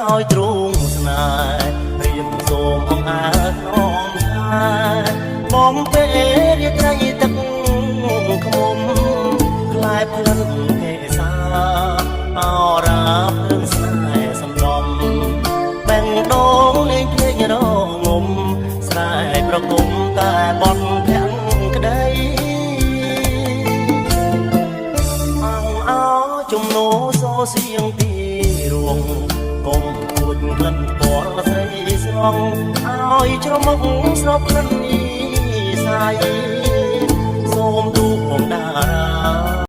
ឲ្យទ្រូងស្នេហ៍រៀបសូមអង្អើក្នុងឆាបំពេលរាត្រីទឹកខ្មុំខ្លាយផ្លិនហេសាអរាភ្លើងស្នេហ៍សំឡំបែងដងលេងភ្លេងរងំស្រែកប្រគំតែបន់ភាំងក្ដីអងអោជំនោសូសៀងទីរួងកុំគួចក្លិនពណ៌ស្រីស្រងឲ្យច្រមុះស្របក្លិននេះសាយសូមទូផងដែរ